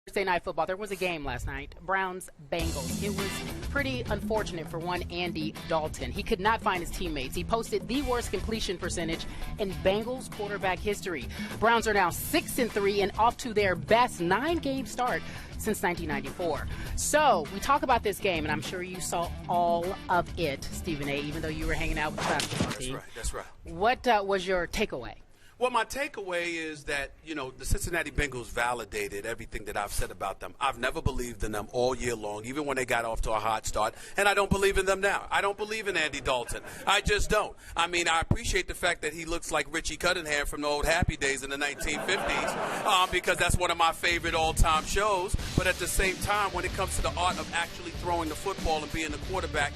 Thursday Night Football. There was a game last night, Browns Bengals. It was pretty unfortunate for one Andy Dalton. He could not find his teammates. He posted the worst completion percentage in Bengals quarterback history. Browns are now 6-3 and off to their best 9-game start since 1994. So we talk about this game, and I'm sure you saw all of it, Stephen A., even though you were hanging out with the basketball team. That's right. What was your takeaway? Well, my takeaway is that, the Cincinnati Bengals validated everything that I've said about them. I've never believed in them all year long, even when they got off to a hot start, and I don't believe in them now. I don't believe in Andy Dalton. I just don't. I mean, I appreciate the fact that he looks like Richie Cunningham from the old Happy Days in the 1950s, because that's one of my favorite all-time shows. But at the same time, when it comes to the art of actually throwing the football and being the quarterback,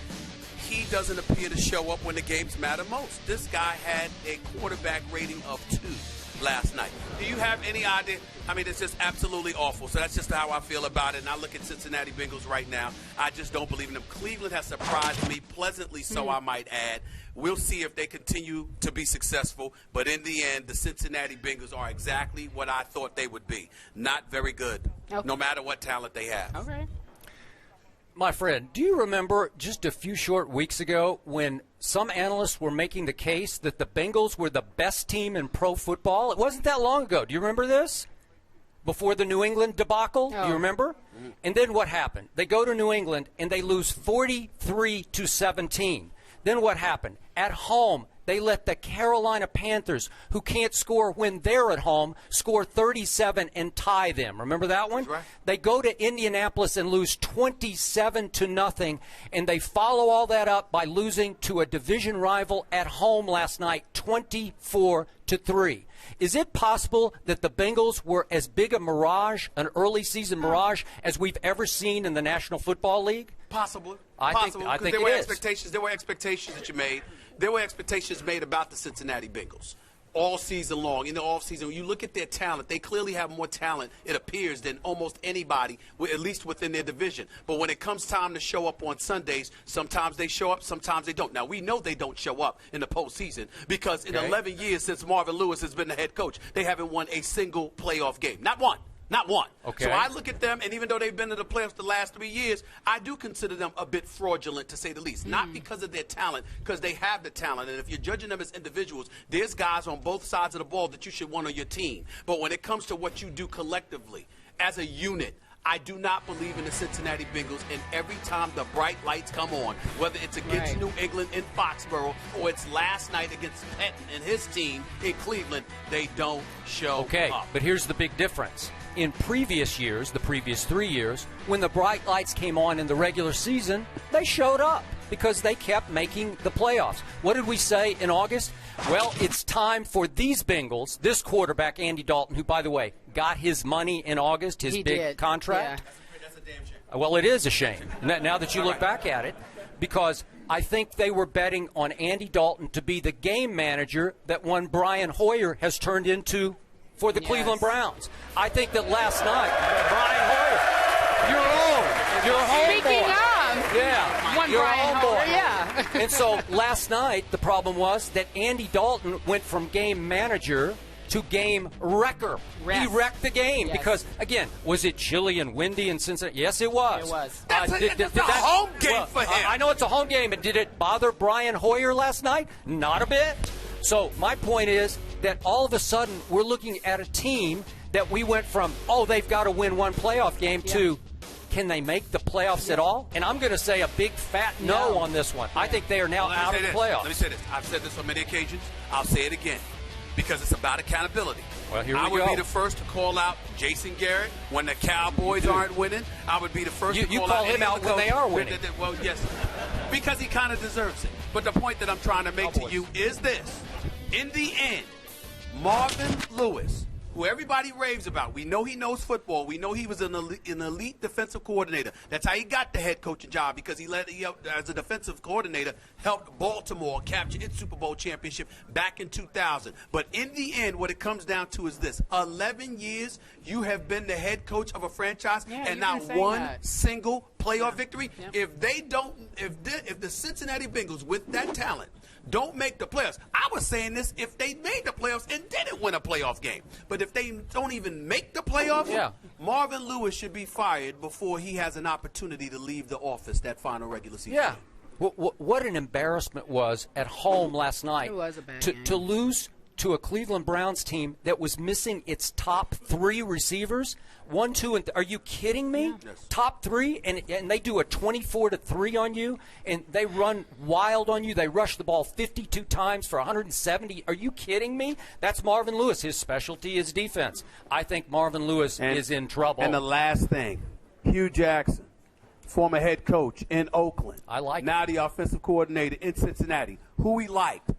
he doesn't appear to show up when the games matter most. This guy had a quarterback rating of 2 last night. Do you have any idea? I mean, it's just absolutely awful. So that's just how I feel about it. And I look at Cincinnati Bengals right now. I just don't believe in them. Cleveland has surprised me, pleasantly so, I might add. We'll see if they continue to be successful. But in the end, the Cincinnati Bengals are exactly what I thought they would be. Not very good, no matter what talent they have. Okay. My friend, do you remember just a few short weeks ago when some analysts were making the case that the Bengals were the best team in pro football? It wasn't that long ago. Do you remember this? Before the New England debacle? Do you remember? And then what happened? They go to New England and they lose 43-17. Then what happened? At home, they let the Carolina Panthers, who can't score when they're at home, score 37 and tie them. Remember that one? That's right. They go to Indianapolis and lose 27-0, and they follow all that up by losing to a division rival at home last night, 24-3. Is it possible that the Bengals were as big a mirage, an early season mirage, as we've ever seen in the National Football League? Possible. I think there it were is. expectations. There were expectations that you made. There were expectations made about the Cincinnati Bengals all season long. In the offseason, when you look at their talent, they clearly have more talent, it appears, than almost anybody, at least within their division. But when it comes time to show up on Sundays, sometimes they show up, sometimes they don't. Now, we know they don't show up in the postseason because in 11 years since Marvin Lewis has been the head coach, they haven't won a single playoff game. Not one. Not one. Okay. So I look at them, and even though they've been in the playoffs the last 3 years, I do consider them a bit fraudulent, to say the least. Not because of their talent, because they have the talent. And if you're judging them as individuals, there's guys on both sides of the ball that you should want on your team. But when it comes to what you do collectively, as a unit, I do not believe in the Cincinnati Bengals, and every time the bright lights come on, whether it's against New England in Foxborough or it's last night against Pettin and his team in Cleveland, they don't show up. But here's the big difference. In previous years, the previous 3 years, when the bright lights came on in the regular season, they showed up because they kept making the playoffs. What did we say in August? Well, it's time for these Bengals, this quarterback, Andy Dalton, who, by the way, got his money in August, his big contract. Yeah. That's a damn shame. Well, it is a shame, now that you look back at it, because I think they were betting on Andy Dalton to be the game manager that one Brian Hoyer has turned into for the Cleveland Browns. I think that last night, Brian Hoyer, your Speaking homeboy. of, Yeah, one your Brian homeboy. Hoyer, yeah. And so last night, the problem was that Andy Dalton went from game manager to game wrecker. He wrecked the game because, again, was it chilly and windy in Cincinnati? Yes, it was. It was. That's a home game for him. I know it's a home game, but did it bother Brian Hoyer last night? Not a bit. So my point is that all of a sudden we're looking at a team that we went from, they've got to win one playoff game to, can they make the playoffs at all? And I'm going to say a big fat no on this one. I think they are now out of the playoffs. Let me say this. I've said this on many occasions. I'll say it again because it's about accountability. Well, here we go. I would be the first to call out Jason Garrett when the Cowboys aren't winning. I would be the first to call him out when they are winning. Well, yes, because he kind of deserves it. But the point that I'm trying to make to you is this. In the end, Marvin Lewis, who everybody raves about, we know he knows football. We know he was an elite defensive coordinator. That's how he got the head coaching job, because he as a defensive coordinator, helped Baltimore capture its Super Bowl championship back in 2000. But in the end, what it comes down to is this. 11 years you have been the head coach of a franchise and not one single playoff victory. If they don't, if the Cincinnati Bengals with that talent don't make the playoffs. I was saying this if they made the playoffs and didn't win a playoff game. But if they don't even make the playoffs, Marvin Lewis should be fired before he has an opportunity to leave the office that final regular season. Yeah. What an embarrassment was at home last night. It was a bad game. To lose to a Cleveland Browns team that was missing its top 3 receivers. 1, 2, and are you kidding me? Yes. Top 3, and they do a 24-3 on you, and they run wild on you. They rush the ball 52 times for 170. Are you kidding me? That's Marvin Lewis. His specialty is defense. I think Marvin Lewis is in trouble. And the last thing, Hugh Jackson, former head coach in Oakland. I like now the offensive coordinator in Cincinnati, who he liked.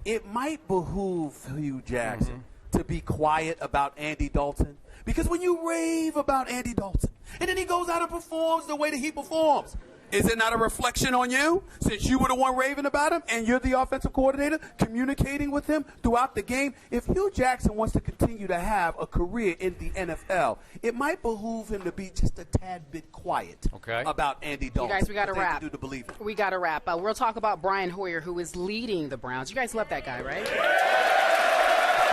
It might behoove Hugh Jackson to be quiet about Andy Dalton, because when you rave about Andy Dalton and then he goes out and performs the way that he performs, is it not a reflection on you, since you were the one raving about him and you're the offensive coordinator communicating with him throughout the game? If Hugh Jackson wants to continue to have a career in the NFL, it might behoove him to be just a tad bit quiet about Andy Dalton. You guys, we got to wrap. We got to wrap. We'll talk about Brian Hoyer, who is leading the Browns. You guys love that guy, right?